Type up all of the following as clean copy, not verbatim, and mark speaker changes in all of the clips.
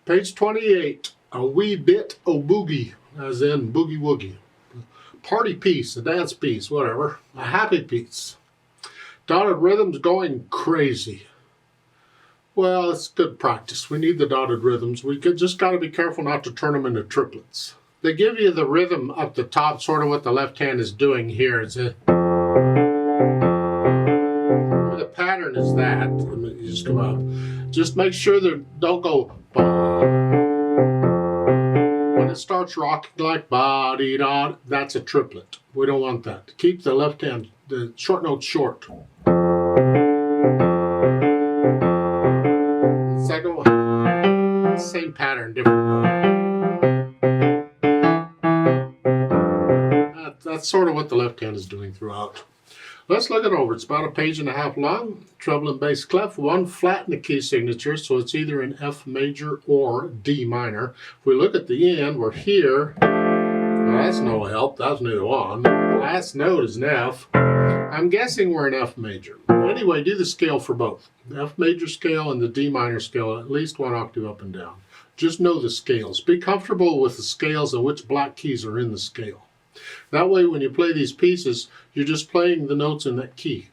Speaker 1: Page 28, a wee bit o' boogie, as in boogie woogie. Party piece, a dance piece, whatever. A happy piece. Dotted rhythms going crazy. Well, it's good practice. We need the dotted rhythms. We just got to be careful not to turn them into triplets. They give you the rhythm up the top, sort of what the left hand is doing here. It's the pattern is that. You just come up. Just make sure that don't go. When it starts rocking like ba-dee-da, that's a triplet. We don't want that. Keep the left hand, the short note short. Second one, same pattern, different. That's sort of what the left hand is doing throughout. Let's look it over. It's about a page and a half long. Treble and bass clef, one flat in the key signature, so it's either in F major or D minor. If we look at the end, we're here. Well, that's no help. That's neither one. The last note is an F. I'm guessing we're in F major. Anyway, do the scale for both. The F major scale and the D minor scale, at least one octave up and down. Just know the scales. Be comfortable with the scales and which black keys are in the scale. That way, when you play these pieces, you're just playing the notes in that key.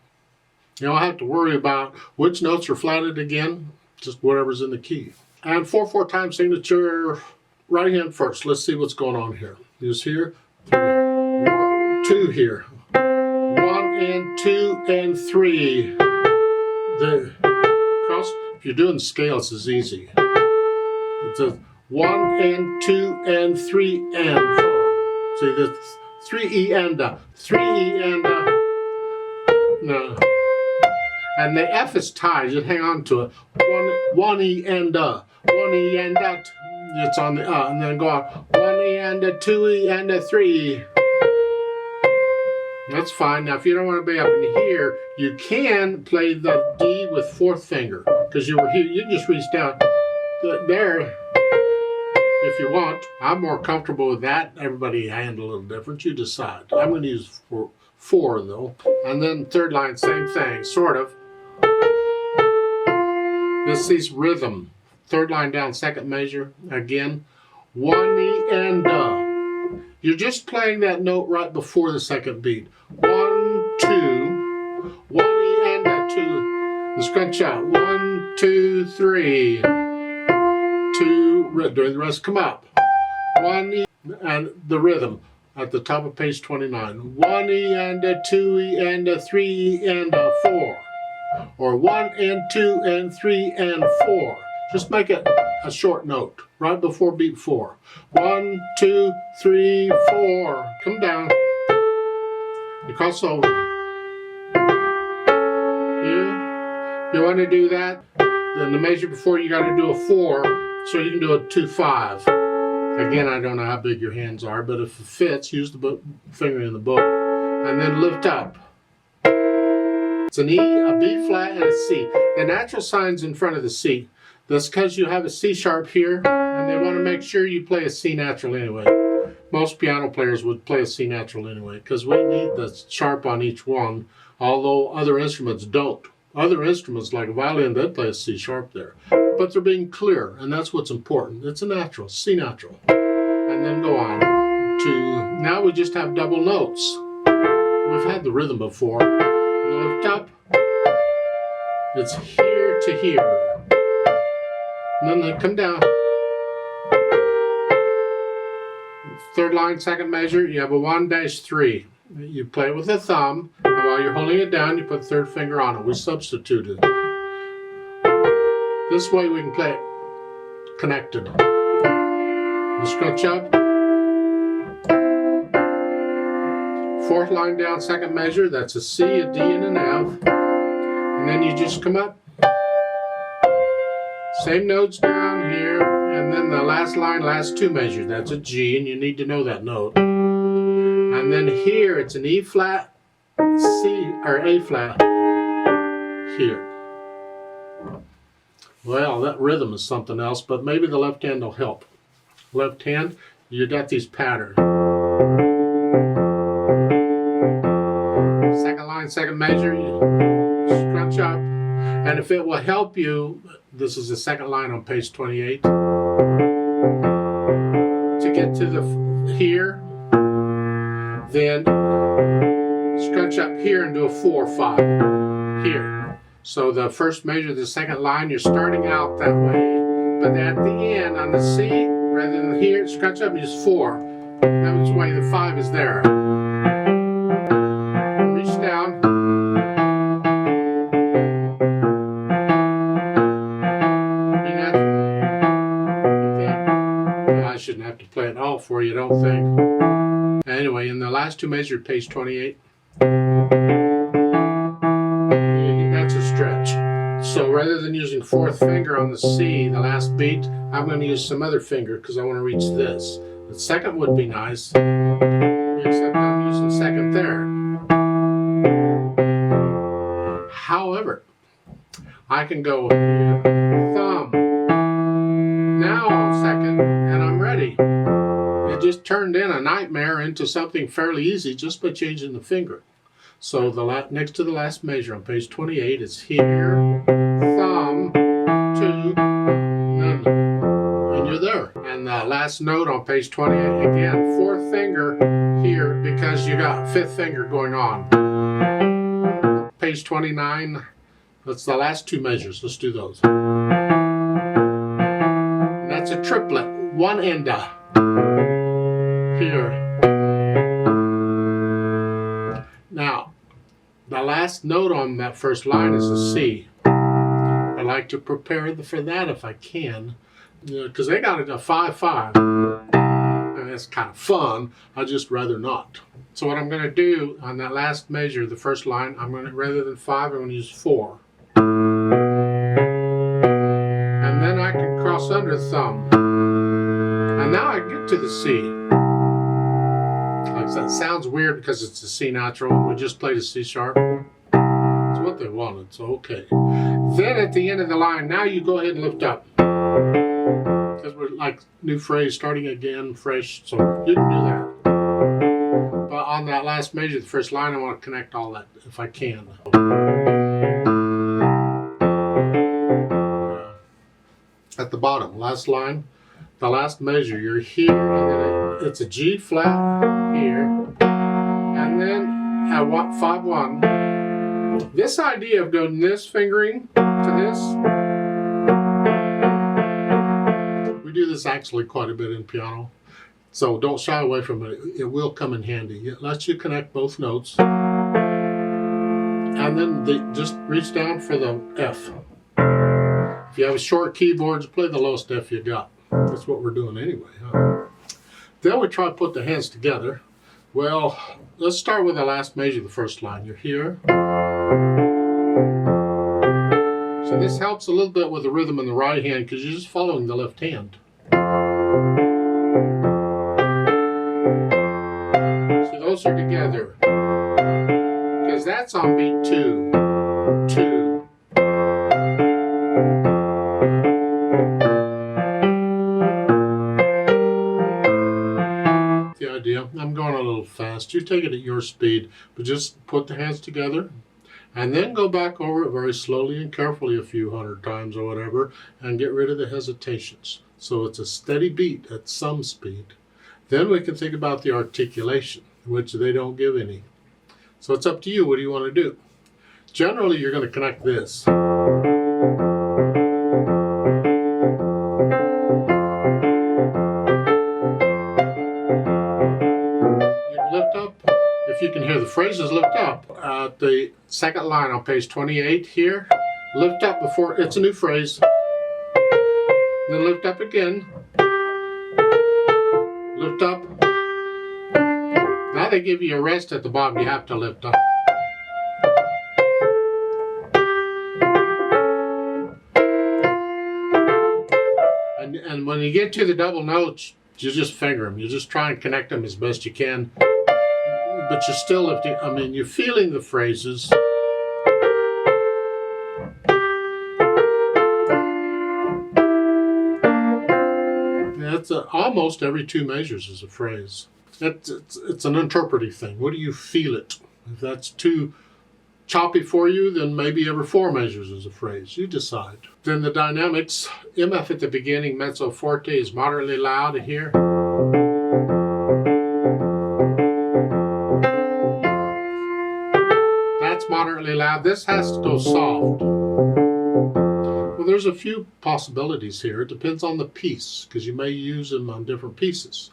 Speaker 1: You don't have to worry about which notes are flatted again, just whatever's in the key. And 4/4 time signature, right hand first. Let's see what's going on here. Use here, 3, 1, 2 here. 1 and 2 and 3. If you're doing scales, it's easy. It's a 1 and 2 and 3 and 4. See, the 3E and a, 3E and a, no. And the F is tied, just hang on to it. 1E and a, 1E and a, it's on the and then go on. 1E and a, 2E and a, 3. That's fine. Now, if you don't want to be up in here, you can play the D with 4th finger, because you were here. You can just reach down there. If you want. I'm more comfortable with that. Everybody handle a little different. You decide. I'm going to use 4 though. And then 3rd line, same thing, sort of. This is rhythm. 3rd line down, 2nd measure. Again, 1E and You're just playing that note right before the 2nd beat. 1, 2, 1E and 2. And scrunch out. 1, 2, 3. 2. During the rest, come up. 1E and the rhythm at the top of page 29. 1E and a 2E and a 3E and a 4. Or 1 and 2 and 3 and 4. Just make it a short note right before beat 4. 1, 2, 3, 4. Come down. You cross over. You want to do that? Then the measure before you got to do a 4. So you can do a 2-5. Again, I don't know how big your hands are, but if it fits, use the finger in the book. And then lift up. It's an E, a B flat, and a C. The natural sign's in front of the C. That's because you have a C sharp here, and they want to make sure you play a C natural anyway. Most piano players would play a C natural anyway, because we need the sharp on each one, although other instruments don't. Other instruments like a violin, they'd play a C sharp there. But they're being clear, and that's what's important. It's a natural, C natural. And then go on to, now we just have double notes. We've had the rhythm before. Lift up. It's here to here. And then they come down. 3rd line, 2nd measure, you have a 1-3. You play it with the thumb, and while you're holding it down, you put 3rd finger on it. We substituted. This way we can play it connected. You scrunch up. 4th line down, 2nd measure. That's a C, a D, and an F. And then you just come up. Same notes down here. And then the last line, last 2 measures. That's a G, and you need to know that note. And then here, it's an E flat, C, or A flat. Here. Well, that rhythm is something else, but maybe the left hand will help. Left hand, you got these patterns. 2nd line, 2nd measure, you scrunch up. And if it will help you, this is the 2nd line on page 28. to get to the here, then scratch up here and do a 4/5 here. So the first measure, the second line, you're starting out that way, but at the end on the C, rather than here, scratch up and use 4. That's why the 5 is there. Reach down. I shouldn't have to play it all for you, don't think. Anyway, in the last two measures, page 28, that's a stretch. So rather than using fourth finger on the C, the last beat, I'm going to use some other finger because I want to reach this. The second would be nice, except I'm using second there. However, I can go here, thumb, now on second, and I'm ready. It just turned in a nightmare into something fairly easy just by changing the finger. So the next to the last measure on page 28 is here, thumb, 2, none, and you're there. And the last note on page 28, again, fourth finger here because you got fifth finger going on. Page 29, that's the last two measures. Let's do those. And that's a triplet, one enda here. Now, the last note on that first line is a C. I like to prepare for that if I can, because they got it a 5/5, and it's kind of fun. I'd just rather not. So what I'm going to do on that last measure, the first line, I'm going to, rather than 5, I'm going to use 4. And then I can cross under thumb. And now I get to the C. Like that sounds weird because it's a C natural. We just played a C sharp. It's what they wanted, so okay. Then at the end of the line, now you go ahead and lift up. Because we're like new phrase, starting again, fresh, so you can do that. But on that last measure, the first line, I want to connect all that if I can. At the bottom, last line, the last measure, you're here, and then it's a G flat here, and then at 5/1. This idea of doing this fingering to this, we do this actually quite a bit in piano, so don't shy away from it. It will come in handy. It lets you connect both notes, and then just reach down for the F. If you have a short keyboard, just play the lowest F you got. That's what we're doing anyway. Huh? Then we try to put the hands together. Well, let's start with the last measure, the first line. You're here. So this helps a little bit with the rhythm in the right hand because you're just following the left hand. So those are together. Because that's on beat 2. 2. I'm going a little fast. You take it at your speed, but just put the hands together and then go back over it very slowly and carefully a few hundred times or whatever and get rid of the hesitations. So it's a steady beat at some speed. Then we can think about the articulation, which they don't give any. So it's up to you. What do you want to do? Generally, you're going to connect this. If you can hear the phrases, lift up. The second line on page 28 here, lift up before, it's a new phrase. Then lift up again. Lift up. Now they give you a rest at the bottom, you have to lift up. And when you get to the double notes, you just finger them. You just try and connect them as best you can. But you're still lifting, I mean, you're feeling the phrases. It's almost every two measures is a phrase. It's an interpretive thing. What do you feel it? If that's too choppy for you, then maybe every 4 measures is a phrase. You decide. Then the dynamics, MF at the beginning, mezzo forte is moderately loud here. That's moderately loud. This has to go soft. Well, there's a few possibilities here. It depends on the piece, because you may use them on different pieces.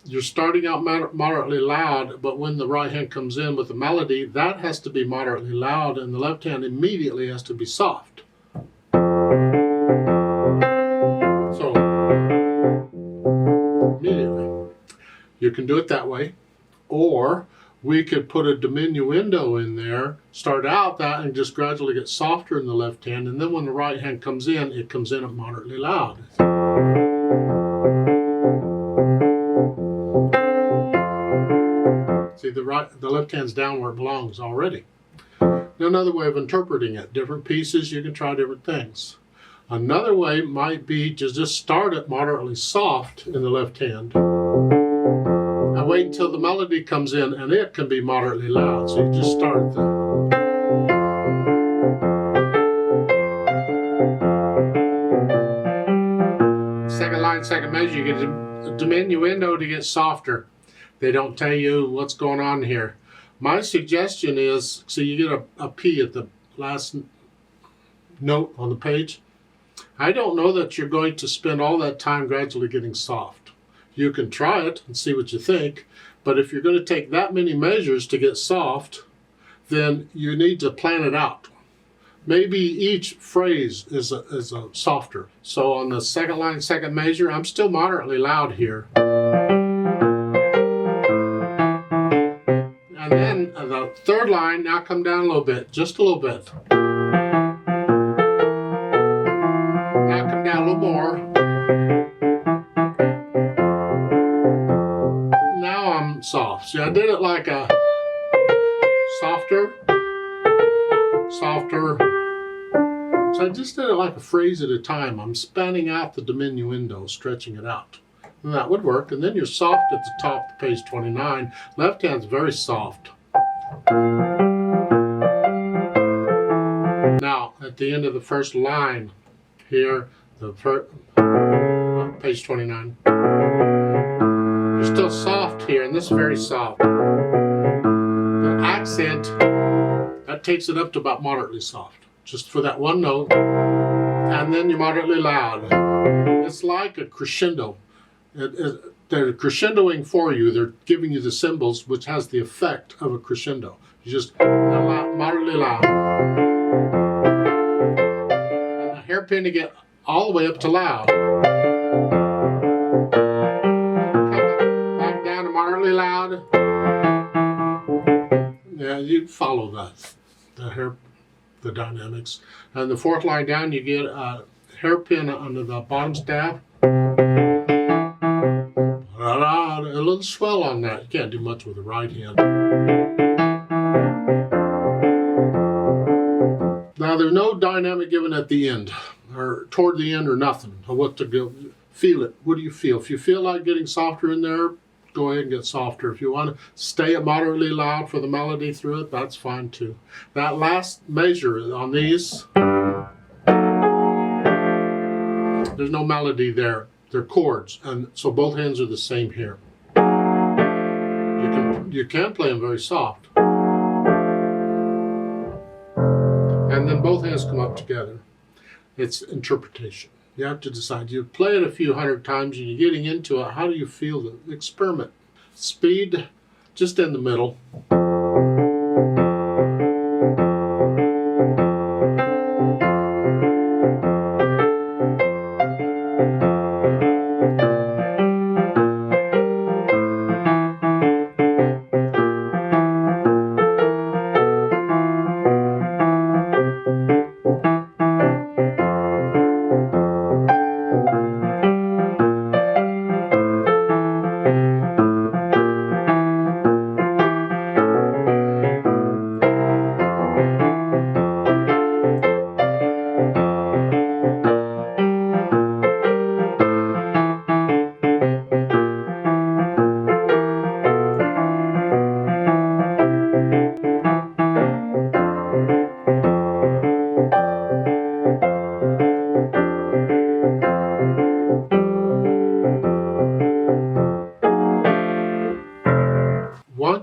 Speaker 1: You're starting out moderately loud, but when the right hand comes in with the melody, that has to be moderately loud, and the left hand immediately has to be soft. So, immediately. You can do it that way, or we could put a diminuendo in there, start out that, and just gradually get softer in the left hand, and then when the right hand comes in, it comes in at moderately loud. See, the left hand's down where it belongs already. Another way of interpreting it, different pieces, you can try different things. Another way might be to just start it moderately soft in the left hand and wait until the melody comes in, and it can be moderately loud. So you just start there. Second line, second measure, you get a diminuendo to get softer. They don't tell you what's going on here. My suggestion is, so you get a P at the last note on the page. I don't know that you're going to spend all that time gradually getting soft. You can try it and see what you think, but if you're going to take that many measures to get soft, then you need to plan it out. Maybe each phrase is a softer. So on the second line, second measure, I'm still moderately loud here. And then the third line, now come down a little bit, just a little bit. Now come down a little more. Now I'm soft. See, I did it like a softer, softer. So I just did it like a phrase at a time. I'm spanning out the diminuendo, stretching it out. And that would work. And then you're soft at the top of page 29. Left hand's very soft. Now, at the end of the first line here, page 29, you're still soft here, and this is very soft. The accent, that takes it up to about moderately soft, just for that one note, and then you're moderately loud. It's like a crescendo. They're crescendoing for you. They're giving you the symbols, which has the effect of a crescendo. You just moderately loud. And a hairpin to get all the way up to loud. Come back down to moderately loud. Yeah, you follow that. The dynamics. And the fourth line down, you get a hairpin under the bottom staff. A little swell on that. You can't do much with the right hand. Now there's no dynamic given at the end, or toward the end, or nothing. Or what to go. Feel it. What do you feel? If you feel like getting softer in there, go ahead and get softer. If you want to stay at moderately loud for the melody through it, that's fine too. That last measure on these, there's no melody there. They're chords, and so both hands are the same here. You can play them very soft. And then both hands come up together. It's interpretation. You have to decide. You play it a few hundred times and you're getting into it. How do you feel the experiment? Speed, just in the middle.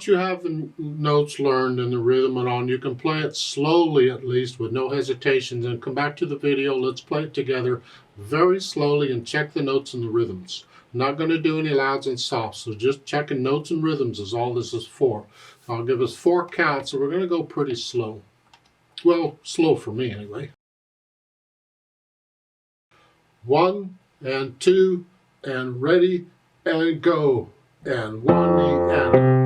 Speaker 1: once you have the notes learned and the rhythm and on, you can play it slowly at least with no hesitations, and come back to the video. Let's play it together very slowly and check the notes and the rhythms. I'm not going to do any louds and softs, so just checking notes and rhythms is all this is for. I'll give us 4 counts, so we're going to go pretty slow. Well, slow for me anyway. 1 and 2 and ready and go. And 1 and